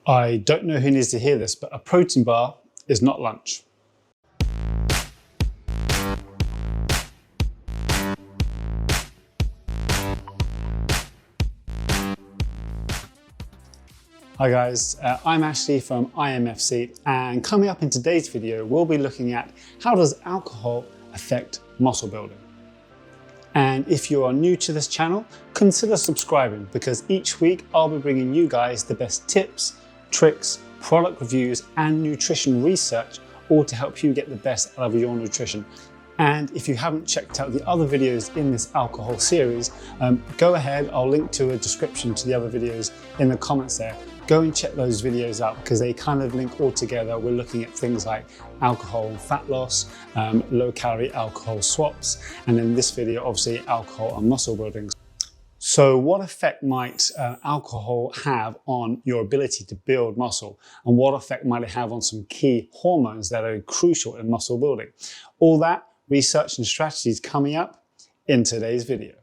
I don't know who needs to hear this, but a protein bar is not lunch. Hi guys, I'm Ashley from IMFC, and coming up in today's video, we'll be looking at how does alcohol affect muscle building. And if you are new to this channel, consider subscribing because each week I'll be bringing you guys the best tips, tricks, product reviews, and nutrition research, all to help you get the best out of your nutrition. And if you haven't checked out the other videos in this alcohol series, go ahead, I'll link to a description to the other videos in the comments there. Go and check those videos out because they kind of link all together. We're looking at things like alcohol and fat loss, low calorie alcohol swaps, and in this video, obviously alcohol and muscle building. So what effect might alcohol have on your ability to build muscle? And what effect might it have on some key hormones that are crucial in muscle building? All that research and strategies coming up in today's video.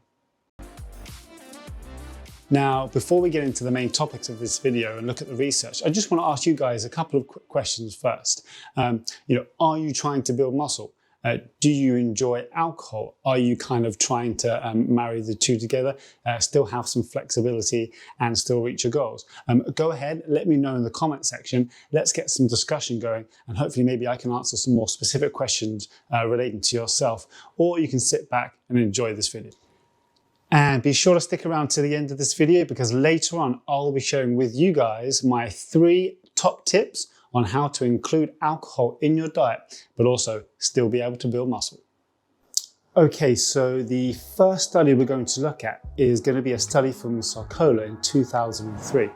Now, before we get into the main topics of this video and look at the research, I just want to ask you guys a couple of quick questions first. Are you trying to build muscle? Do you enjoy alcohol? Are you kind of trying to marry the two together, still have some flexibility and still reach your goals? Go ahead, let me know in the comment section. Let's get some discussion going and hopefully maybe I can answer some more specific questions relating to yourself, or you can sit back and enjoy this video. And be sure to stick around to the end of this video because later on I'll be sharing with you guys my 3 top tips on how to include alcohol in your diet, but also still be able to build muscle. Okay, so the first study we're going to look at is going to be a study from Sarcola in 2003.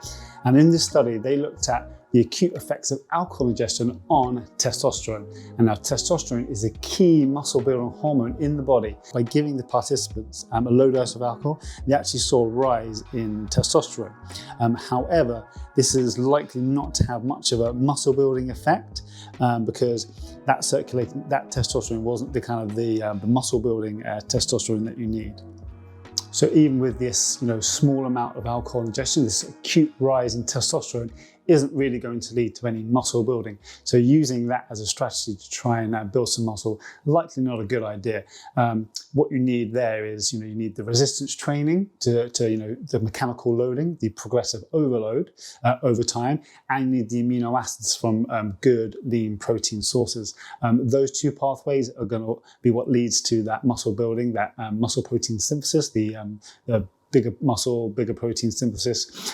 And in this study, they looked at the acute effects of alcohol ingestion on testosterone. And now testosterone is a key muscle building hormone in the body. By giving the participants a low dose of alcohol, they actually saw a rise in testosterone. However, this is likely not to have much of a muscle building effect because that testosterone wasn't the kind of the muscle building testosterone that you need. So even with this small amount of alcohol ingestion, this acute rise in testosterone isn't really going to lead to any muscle building. So using that as a strategy to try and build some muscle, likely not a good idea. What you need there is, you need the resistance training to the mechanical loading, the progressive overload over time, and you need the amino acids from good lean protein sources. Those 2 pathways are going to be what leads to that muscle building, that muscle protein synthesis, the bigger muscle, bigger protein synthesis.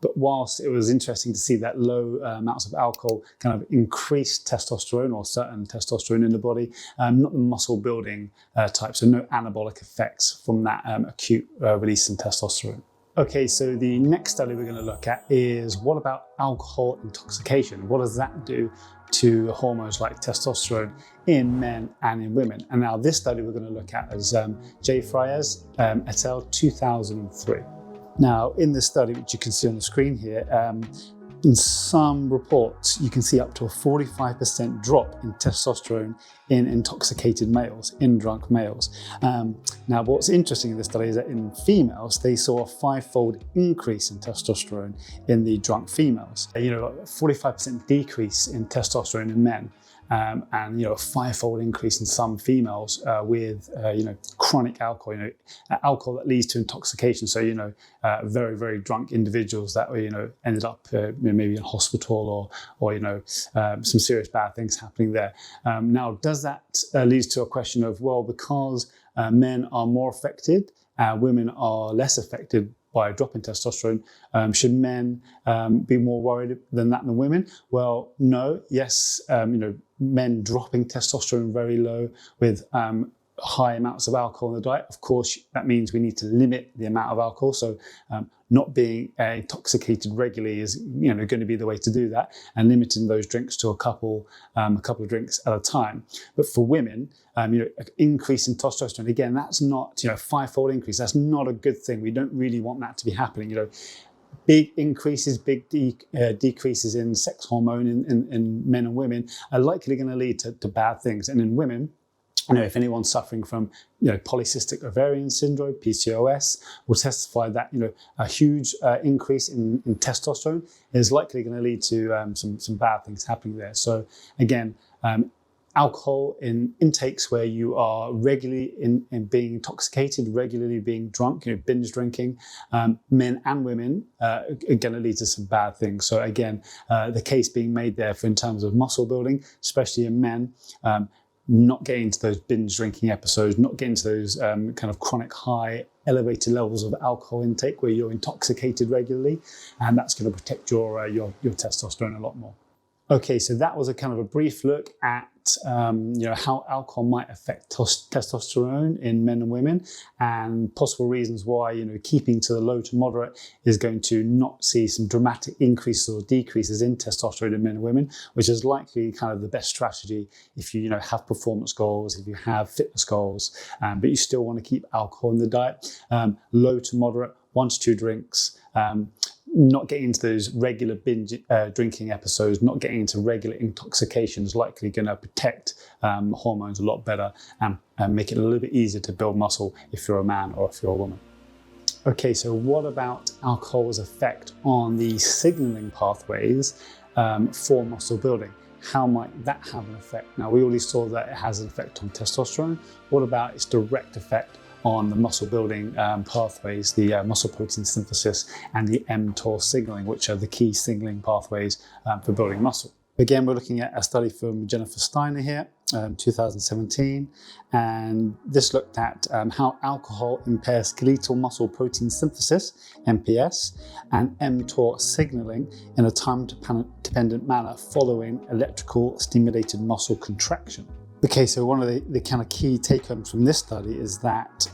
But whilst it was interesting to see that low amounts of alcohol kind of increased testosterone or certain testosterone in the body, not the muscle building type, so no anabolic effects from that acute release in testosterone. Okay, so the next study we're going to look at is what about alcohol intoxication? What does that do to hormones like testosterone in men and in women? And now this study we're going to look at is J. Frias et al. 2003. Now in this study, which you can see on the screen here, in some reports you can see up to a 45% drop in testosterone in intoxicated males, in drunk males. Now what's interesting in this study is that in females they saw a 5-fold increase in testosterone in the drunk females. A 45% decrease in testosterone in men. And a 5-fold increase in some females with chronic alcohol, alcohol that leads to intoxication. So very, very drunk individuals that ended up maybe in hospital or some serious bad things happening there. Now, does that lead to a question of, well, because men are more affected, women are less affected by a drop in testosterone, should men be more worried than women? Well, no. Yes, men dropping testosterone very low with high amounts of alcohol in the diet. Of course, that means we need to limit the amount of alcohol. So not being intoxicated regularly is going to be the way to do that, and limiting those drinks to a couple of drinks at a time. But for women, increase in testosterone, again, that's not 5-fold increase. That's not a good thing. We don't really want that to be happening. Big increases, big decreases in sex hormone in men and women are likely going to lead to bad things. And in women, if anyone's suffering from polycystic ovarian syndrome, PCOS, will testify that a huge increase in testosterone is likely going to lead to some bad things happening there. So again, alcohol in intakes where you are regularly in being intoxicated, regularly being drunk, binge drinking, men and women are going to lead to some bad things. So again, the case being made there in terms of muscle building, especially in men, not getting into those binge drinking episodes, not getting into those kind of chronic high elevated levels of alcohol intake where you're intoxicated regularly, and that's going to protect your testosterone a lot more. Okay, so that was a kind of a brief look at how alcohol might affect testosterone in men and women, and possible reasons why keeping to the low to moderate is going to not see some dramatic increases or decreases in testosterone in men and women, which is likely kind of the best strategy if you have performance goals, if you have fitness goals, but you still want to keep alcohol in the diet. Low to moderate, 1 to 2 drinks. Not getting into those regular binge drinking episodes, not getting into regular intoxication is likely going to protect hormones a lot better and make it a little bit easier to build muscle if you're a man or if you're a woman. Okay, so what about alcohol's effect on the signaling pathways for muscle building? How might that have an effect? Now, we already saw that it has an effect on testosterone. What about its direct effect on the muscle building pathways, the muscle protein synthesis and the mTOR signaling, which are the key signaling pathways for building muscle? Again, we're looking at a study from Jennifer Steiner here, 2017, and this looked at how alcohol impairs skeletal muscle protein synthesis, MPS, and mTOR signaling in a time-dependent manner following electrical stimulated muscle contraction. Okay, so one of the kind of key take-homes from this study is that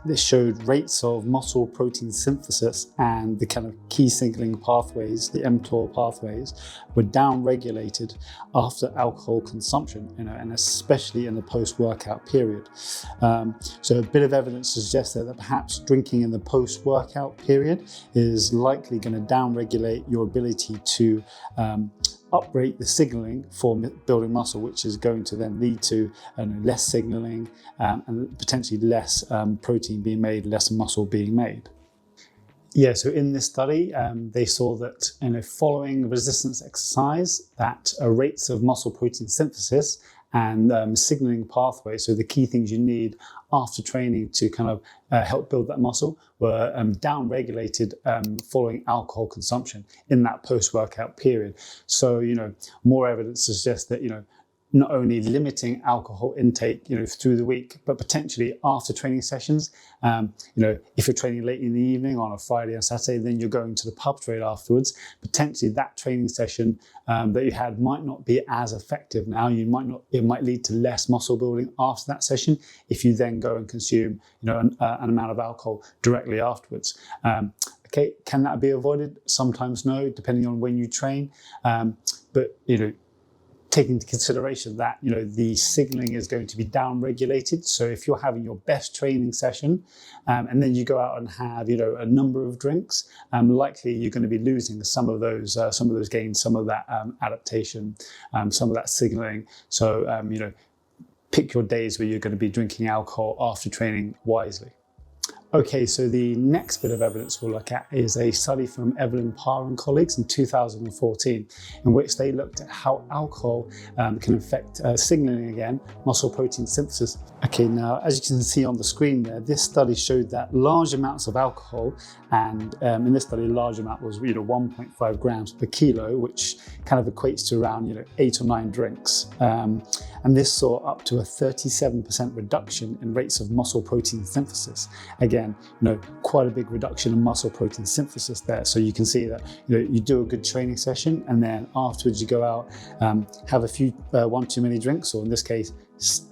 this showed rates of muscle protein synthesis and the kind of key signaling pathways, the mTOR pathways, were down-regulated after alcohol consumption, and especially in the post-workout period. So a bit of evidence suggests that perhaps drinking in the post-workout period is likely going to down-regulate your ability to uprate the signaling for building muscle, which is going to then lead to less signaling and potentially less protein being made, less muscle being made. Yeah, so in this study, they saw that following resistance exercise, that rates of muscle protein synthesis and signaling pathways, so the key things you need after training to kind of help build that muscle, were down-regulated following alcohol consumption in that post-workout period. So, more evidence suggests that, not only limiting alcohol intake, through the week, but potentially after training sessions. If you're training late in the evening on a Friday or Saturday, then you're going to the pub straight afterwards. Potentially that training session that you had might not be as effective now. It might lead to less muscle building after that session if you then go and consume, an amount of alcohol directly afterwards. Okay, can that be avoided? Sometimes no, depending on when you train. But taking into consideration that the signaling is going to be down-regulated. So if you're having your best training session and then you go out and have a number of drinks, likely you're going to be losing some of those gains, some of that adaptation, some of that signaling. So pick your days where you're going to be drinking alcohol after training wisely. Okay, so the next bit of evidence we'll look at is a study from Evelyn Parr and colleagues in 2014, in which they looked at how alcohol can affect signaling again, muscle protein synthesis. Okay, now as you can see on the screen there, this study showed that large amounts of alcohol, and in this study, a large amount was 1.5 grams per kilo, which kind of equates to around 8 or 9 drinks. And this saw up to a 37% reduction in rates of muscle protein synthesis. Again, quite a big reduction in muscle protein synthesis there. So you can see that you do a good training session, and then afterwards you go out, have a few 1 too many drinks, or in this case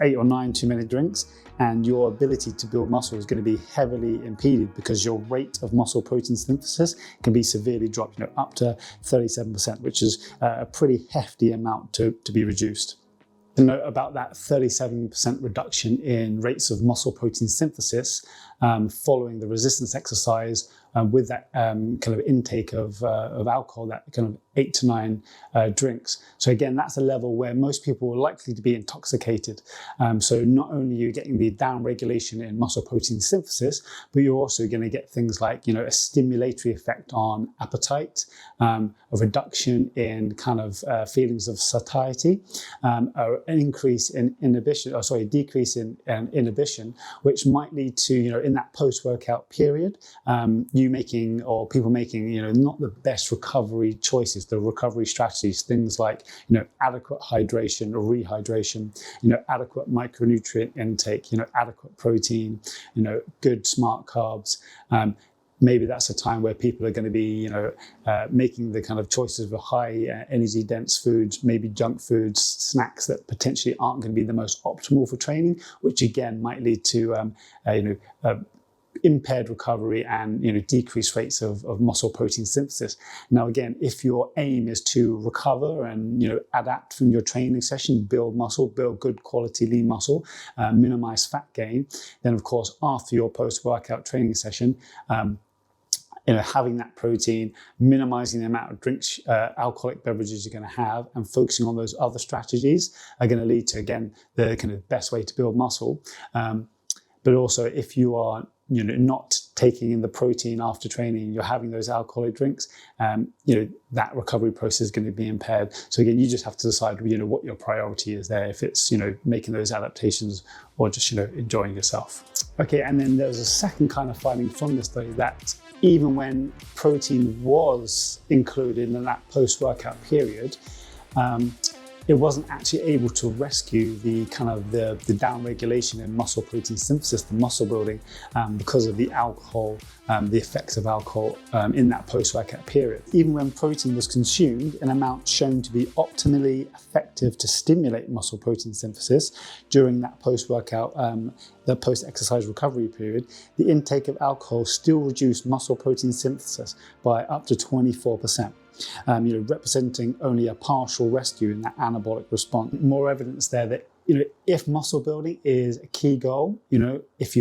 8 or 9 too many drinks, and your ability to build muscle is going to be heavily impeded because your rate of muscle protein synthesis can be severely dropped, up to 37%, which is a pretty hefty amount to be reduced. To note about that 37% reduction in rates of muscle protein synthesis following the resistance exercise with that kind of intake of alcohol, that kind of 8 to 9 drinks. So again, that's a level where most people are likely to be intoxicated. So not only are you getting the downregulation in muscle protein synthesis, but you're also going to get things like, a stimulatory effect on appetite, a reduction in kind of feelings of satiety, an increase in decrease in inhibition, which might lead to, in that post-workout period, people making, not the best recovery choices, the recovery strategies, things like, adequate hydration or rehydration, adequate micronutrient intake, adequate protein, good smart carbs. Maybe that's a time where people are going to be, making the kind of choices of high energy dense foods, maybe junk foods, snacks that potentially aren't going to be the most optimal for training, which again might lead to, impaired recovery and decreased rates of muscle protein synthesis. Now again, if your aim is to recover and adapt from your training session, build muscle, build good quality lean muscle, minimize fat gain, then of course after your post-workout training session, having that protein, minimizing the amount of drinks, alcoholic beverages you're going to have, and focusing on those other strategies are going to lead to, again, the kind of best way to build muscle. But also if you are not taking in the protein after training, you're having those alcoholic drinks, that recovery process is going to be impaired. So again, you just have to decide, what your priority is there, if it's, making those adaptations or just, enjoying yourself. Okay, and then there's a second kind of finding from this study that even when protein was included in that post-workout period, it wasn't actually able to rescue the kind of the downregulation in muscle protein synthesis, the muscle building, because of the alcohol, the effects of alcohol in that post-workout period. Even when protein was consumed in amounts shown to be optimally effective to stimulate muscle protein synthesis during that post-workout, the post-exercise recovery period, the intake of alcohol still reduced muscle protein synthesis by up to 24%. Representing only a partial rescue in that anabolic response. More evidence there that, if muscle building is a key goal, if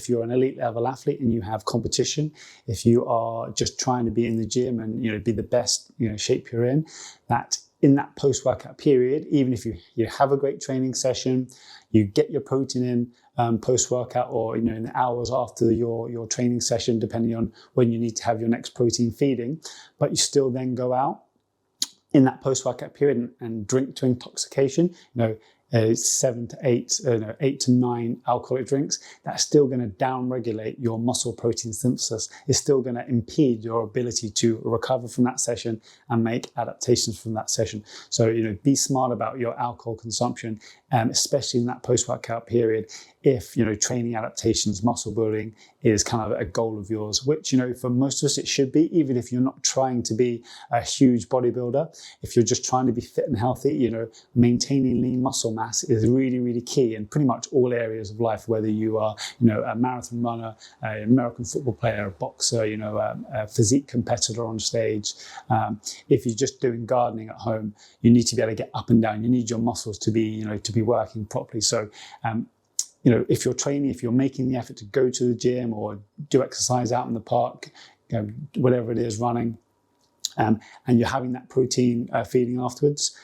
you're an elite level athlete and you have competition, if you are just trying to be in the gym and, be the best, shape you're in, that in that post-workout period, even if you have a great training session, you get your protein in post-workout or in the hours after your training session, depending on when you need to have your next protein feeding, but you still then go out in that post-workout period and drink to intoxication, 7 to 8, 8 to 9 alcoholic drinks, that's still going to downregulate your muscle protein synthesis. It's still going to impede your ability to recover from that session and make adaptations from that session. So, be smart about your alcohol consumption, especially in that post-workout period. If, training adaptations, muscle building is kind of a goal of yours, which, for most of us, it should be, even if you're not trying to be a huge bodybuilder. If you're just trying to be fit and healthy, maintaining lean muscle mass is really, really key in pretty much all areas of life, whether you are, a marathon runner, an American football player, a boxer, a physique competitor on stage. If you're just doing gardening at home, you need to be able to get up and down. You need your muscles to be, to be working properly. So, if you're training, if you're making the effort to go to the gym or do exercise out in the park, whatever it is, running, and you're having that protein feeding afterwards,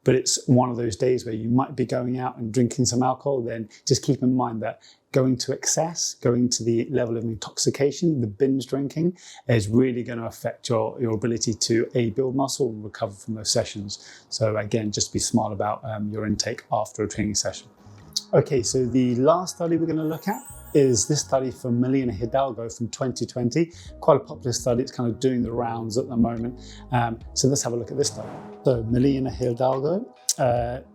but it's one of those days where you might be going out and drinking some alcohol, then just keep in mind that going to excess, going to the level of intoxication, the binge drinking, is really going to affect your ability to build muscle and recover from those sessions. So again, just be smart about your intake after a training session. Okay, so the last study we're going to look at is this study from Melina Hidalgo from 2020. Quite a popular study. It's kind of doing the rounds at the moment. So let's have a look at this study. So Melina Hidalgo,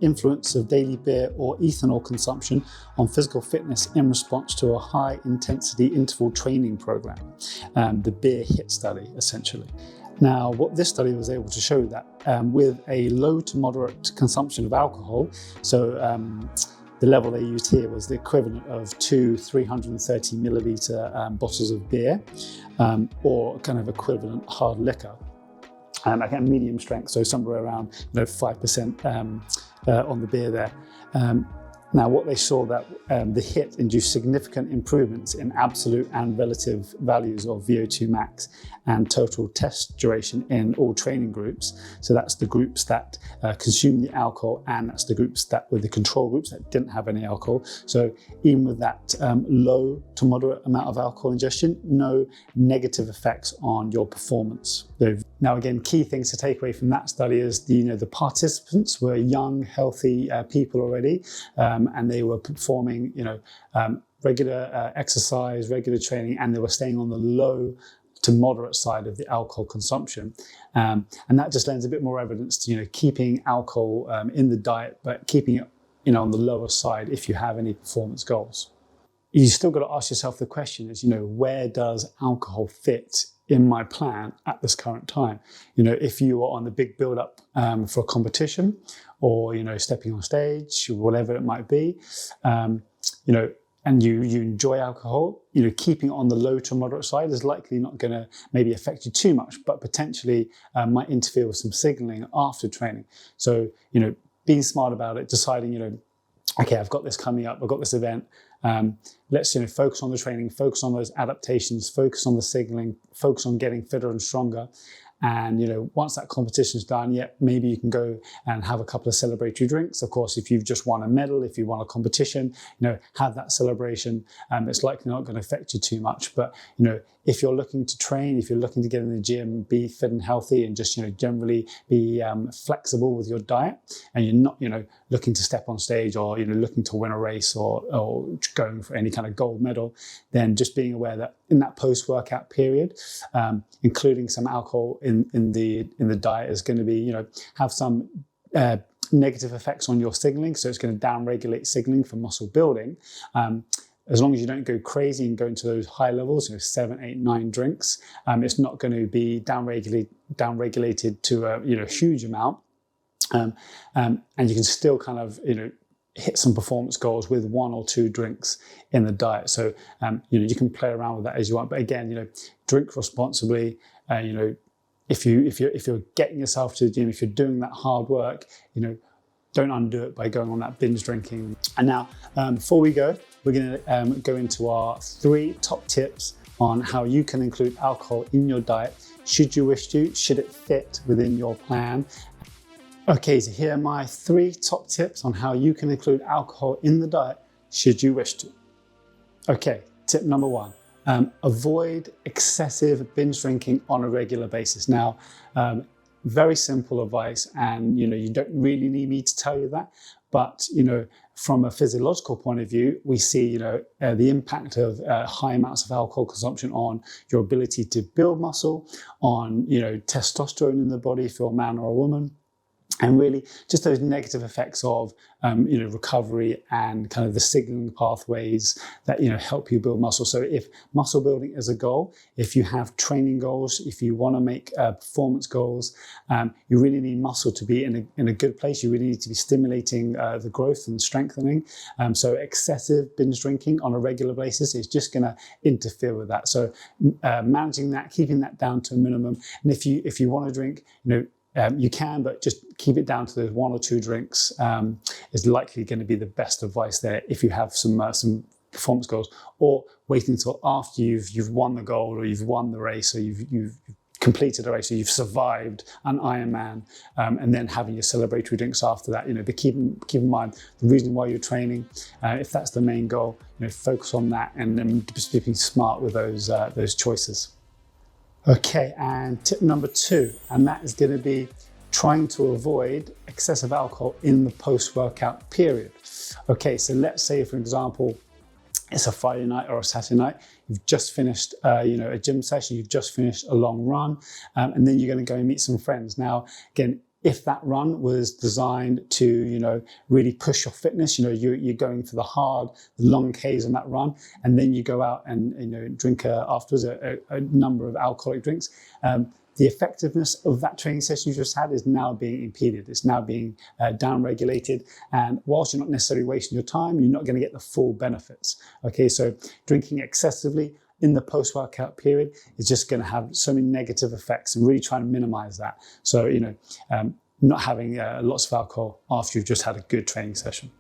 influence of daily beer or ethanol consumption on physical fitness in response to a high intensity interval training program. The beer hit study, essentially. Now, what this study was able to show that with a low to moderate consumption of alcohol, so the level they used here was the equivalent of 2 330 milliliter bottles of beer, or kind of equivalent hard liquor. Again, medium strength, so somewhere around 5% on the beer there. Now, what they saw that the HIIT induced significant improvements in absolute and relative values of VO2 max and total test duration in all training groups. So that's the groups that consumed the alcohol, and that's the groups that were the control groups that didn't have any alcohol. So even with that low to moderate amount of alcohol ingestion, no negative effects on your performance. Now, again, key things to take away from that study is the participants were young, healthy people already. And they were performing, regular exercise, regular training, and they were staying on the low to moderate side of the alcohol consumption. And that just lends a bit more evidence to, keeping alcohol in the diet, but keeping it, on the lower side if you have any performance goals. You still got to ask yourself the question is, where does alcohol fit in my plan at this current time? If you are on the big build up for a competition, or stepping on stage, whatever it might be, and you enjoy alcohol, keeping it on the low to moderate side is likely not going to maybe affect you too much, but potentially might interfere with some signaling after training. So being smart about it, deciding okay, I've got this coming up, I've got this event. Let's focus on the training, focus on those adaptations, focus on the signaling, focus on getting fitter and stronger. And once that competition's done, maybe you can go and have a couple of celebratory drinks. Of course, if you've just won a medal, if you won a competition, have that celebration. It's likely not going to affect you too much. But if you're looking to train, if you're looking to get in the gym, be fit and healthy, and just generally be flexible with your diet, and you're not looking to step on stage, or looking to win a race, or going for any kind of gold medal, then just being aware that in that post-workout period, including some alcohol in the diet is going to be have some negative effects on your signaling. So it's going to down-regulate signaling for muscle building. As long as you don't go crazy and go into those high levels, 7, 8, 9 drinks, it's not going to be down-regulated to a huge amount, and you can still kind of hit some performance goals with 1 or 2 drinks in the diet. So you can play around with that as you want, but again, drink responsibly. If you're getting yourself to the gym, if you're doing that hard work, don't undo it by going on that binge drinking. And now, before we go, we're going to go into our 3 top tips on how you can include alcohol in your diet, should you wish to, should it fit within your plan. Okay, so here are my 3 top tips on how you can include alcohol in the diet, should you wish to. Okay, tip number 1. Avoid excessive binge drinking on a regular basis. Now, very simple advice, and you don't really need me to tell you that, but from a physiological point of view, we see the impact of high amounts of alcohol consumption on your ability to build muscle, on testosterone in the body if you're a man or a woman, and really just those negative effects of recovery and kind of the signaling pathways that help you build muscle. So if muscle building is a goal, if you have training goals, if you want to make performance goals, you really need muscle to be in a good place. You really need to be stimulating the growth and strengthening. So excessive binge drinking on a regular basis is just going to interfere with that. So managing that, keeping that down to a minimum. And if you want to drink, you can, but just keep it down to those 1 or 2 drinks is likely going to be the best advice there if you have some performance goals, or waiting until after you've won the gold, or you've won the race, or you've completed a race, or you've survived an Ironman, and then having your celebratory drinks after that. But keep in mind the reason why you're training. If that's the main goal, focus on that, and then just being smart with those choices. Okay, and tip number 2, and that is going to be trying to avoid excessive alcohol in the post-workout period. Okay, so let's say, for example, it's a Friday night or a Saturday night, you've just finished a gym session, you've just finished a long run, and then you're going to go and meet some friends. Now, again, if that run was designed to, really push your fitness, you're going for the long Ks on that run, and then you go out and, drink afterwards a number of alcoholic drinks, the effectiveness of that training session you just had is now being impeded. It's now being down-regulated. And whilst you're not necessarily wasting your time, you're not going to get the full benefits. Okay, so drinking excessively in the post-workout period is just going to have so many negative effects, and really trying to minimize that. So, not having lots of alcohol after you've just had a good training session.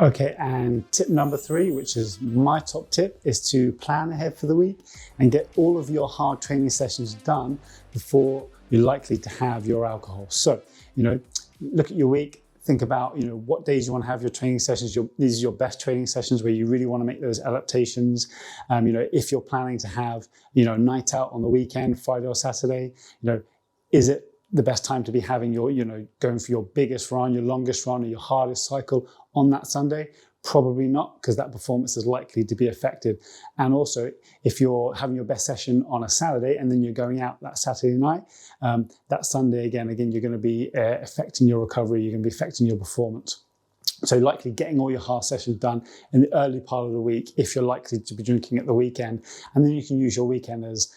Okay, and tip number 3, which is my top tip, is to plan ahead for the week and get all of your hard training sessions done before you're likely to have your alcohol. So, look at your week, think about, what days you want to have your training sessions. These are your best training sessions where you really want to make those adaptations. If you're planning to have, a night out on the weekend, Friday or Saturday, is it the best time to be having your, going for your biggest run, your longest run, or your hardest cycle on that Sunday? Probably not, because that performance is likely to be affected. And also, if you're having your best session on a Saturday and then you're going out that Saturday night, that Sunday, again, you're going to be affecting your recovery, you're going to be affecting your performance. So likely getting all your hard sessions done in the early part of the week if you're likely to be drinking at the weekend. And then you can use your weekend as,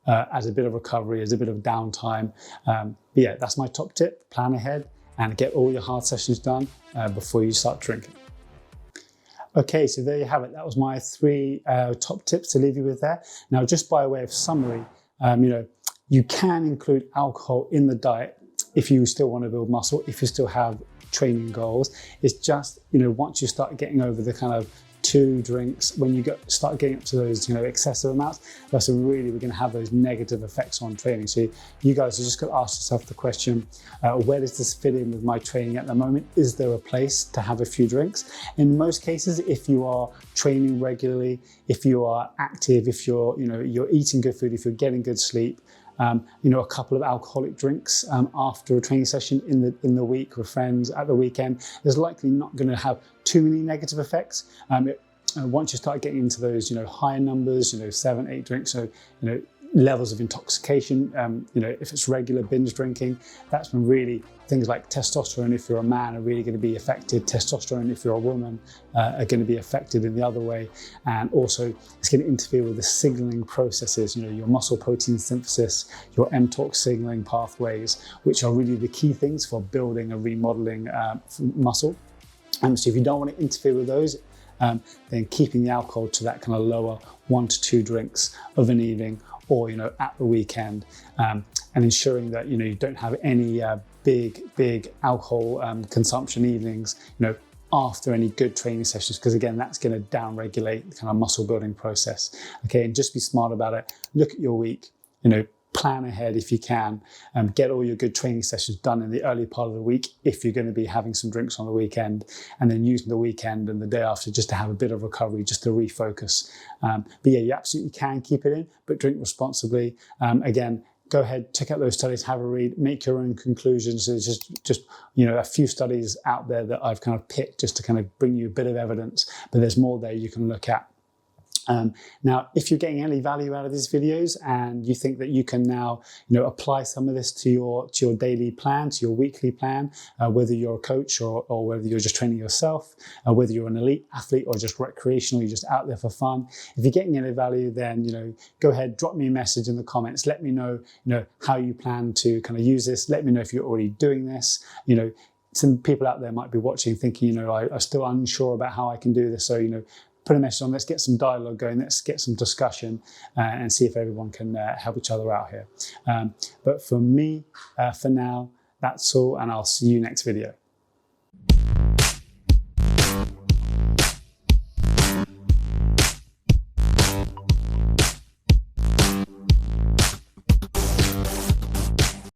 as a bit of recovery, as a bit of downtime. But yeah, that's my top tip. Plan ahead and get all your hard sessions done before you start drinking. Okay, so there you have it. That was my 3 top tips to leave you with there. Now, just by way of summary, you can include alcohol in the diet if you still want to build muscle, if you still have training goals. It's just, once you start getting over the kind of 2 drinks, when you start getting up to those, excessive amounts, that's really we're going to have those negative effects on training. So you guys are just going to ask yourself the question, where does this fit in with my training at the moment? Is there a place to have a few drinks? In most cases, if you are training regularly, if you are active, if you're, you're eating good food, if you're getting good sleep, a couple of alcoholic drinks after a training session in the week with friends at the weekend is likely not going to have too many negative effects. Once you start getting into those, higher numbers, 7, 8 drinks, so levels of intoxication, if it's regular binge drinking, that's when really things like testosterone, if you're a man, are really going to be affected. Testosterone, if you're a woman, are going to be affected in the other way. And also, it's going to interfere with the signaling processes, your muscle protein synthesis, your mTOR signaling pathways, which are really the key things for building and remodeling muscle. And so if you don't want to interfere with those, then keeping the alcohol to that kind of lower 1 to 2 drinks of an evening, or at the weekend, and ensuring that you don't have any big alcohol consumption evenings after any good training sessions, because again, that's going to down-regulate the kind of muscle building process. Okay, and just be smart about it. Look at your week, plan ahead if you can, get all your good training sessions done in the early part of the week if you're going to be having some drinks on the weekend, and then using the weekend and the day after just to have a bit of recovery, just to refocus. But yeah, you absolutely can keep it in, but drink responsibly. Again, go ahead, check out those studies, have a read, make your own conclusions. There's just a few studies out there that I've kind of picked just to kind of bring you a bit of evidence, but there's more there you can look at. Now, if you're getting any value out of these videos and you think that you can now, apply some of this to your daily plan, to your weekly plan, whether you're a coach or whether you're just training yourself, whether you're an elite athlete or just recreational, you're just out there for fun. If you're getting any value, then, go ahead, drop me a message in the comments. Let me know, how you plan to kind of use this. Let me know if you're already doing this. Some people out there might be watching thinking, I'm still unsure about how I can do this. So, put a message on, let's get some dialogue going, let's get some discussion and see if everyone can help each other out here. But for me, for now, that's all, and I'll see you next video.